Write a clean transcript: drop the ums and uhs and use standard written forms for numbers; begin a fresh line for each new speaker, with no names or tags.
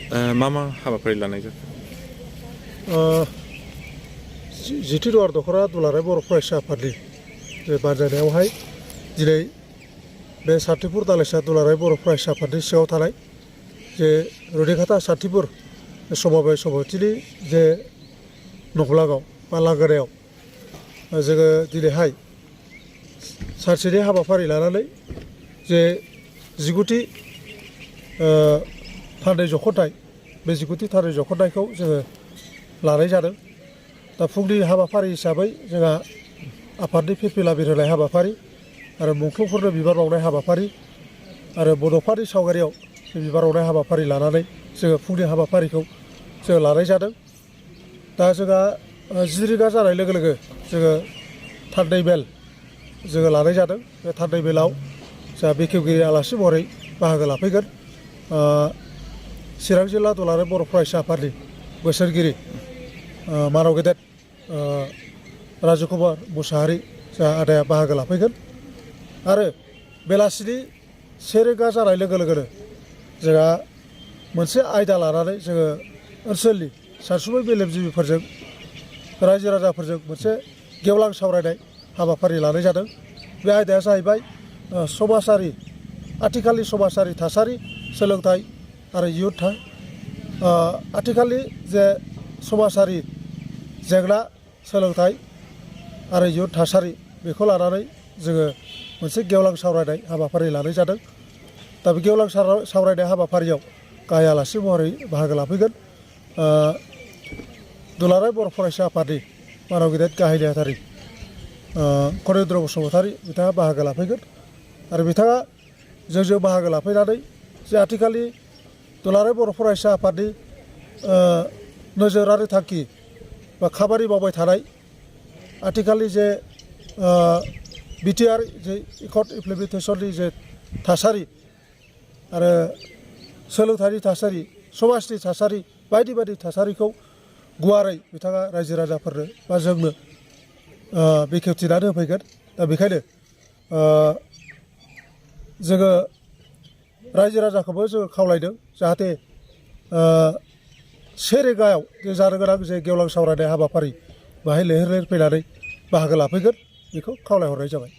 मा मा हाबाफारि लानाय जाखो?
जिथि दवार दख'रा दुलाराय बर' फरायसा आफादनि बे बानजायनायावहाय दिनै बे सान्थिपुर दालाइसा दुलाराय बर' फरायसा आफादनि सिङाव थानाय जे रुनिखाता सान्थिपुर समबाय समितिनि जे नखलागाव बा लांगोनायाव जोङो दिनैहाय सानसेनि हाबाफारि लानानै जे 19थि थान्दै जख'न्थाइ बे 19थि थान्दै जख'न्थाइखौ जोङो लानाय जादों। दा फुंनि हाबाफारि हिसाबै जोंहा आफादनि फिरफिला बिरहोनाय हाबाफारि आरो मुंख्लंफोरनो बिबार बावनाय हाबाफारि आरो बड'फानि सावगारियाव बिबार बावनाय हाबाफारि लानानै जोङो फुंनि हाबाफारिखौ जोङो लानाय जादों। दा जोंहा 10 रिंगा जानाय लोगो लोगो जोङो थान्दै मेल जोङो लानाय जादों। बे थान्दै मेलाव जोंहा बेखेवगिरि आलासि महरै बाहागो लाफैगोन चिरां जिल्ला दुलाराय बर' फरायसा आफादनि बोसोरगिरि मानाव गेदेर राजु कुमार मुसाहारि जोंहा आदाया बाहागो लाफैगोन आरो बेलासिनि 1 रिंगा जानाय लोगो लोगोनो जोंहा मोनसे आयदा लानानै जोङो ओनसोलनि सानसुमै मेलेमजिबिफोरजों रायजो राजाफोरजों मोनसे गेवलां सावरायनाय हाबाफारि लानाय जादों। बे आयदाया जाहैबाय समाजारि आथिखालनि समाजारि थासारि सोलोंथाइ आरो इयुन आथिखालनि जे समाजारि जेंना सोलोंथाइ आरो इयुन थासारि बेखौ लानानै जोङो मोनसे गेवलां सावरायनाय हाबाफारि लानाय जादों। दा बे गेवलां सावरायनाय हाबाफारियाव गाहाय आलासि महरै बाहागो लाफैगोन दुलाराय बर' फरायसा आफादनि मानाव गेदेर गाहाय नेहाथारि करेन्द्र बसुमतारी बिथाङा बाहागो लाफैगोन आरो बिथाङा जोंजों बाहागो लाफैनानै जे आथिखालनि दुलाराय बर' फरायसा आफादनि नोजोर आरो थांखि बा खामानि मावबाय थानाय आथिखालनि जे बिटिआर जे एकर्ड इमप्लिमेन्टेसननि जे थासारि आरो सोलोंथाइनि थासारि समाजनि थासारि बायदि बायदि थासारिखौ गुवारै बिथाङा रायजो राजाफोरनो बा जोंनो बेखेवथिनानै होफैगोन। दा बेखायनो जोङो रायजो राजाखौबो जोङो खावलायदों जाहाथे 1 रिंगायाव जे जानो गोनां जे गेवलां सावरायनाय हाबाफारि बाहाय लैहोर लैहोर फैनानै बाहागो लाफैगोन बेखौ खावलायहरनाय जाबाय।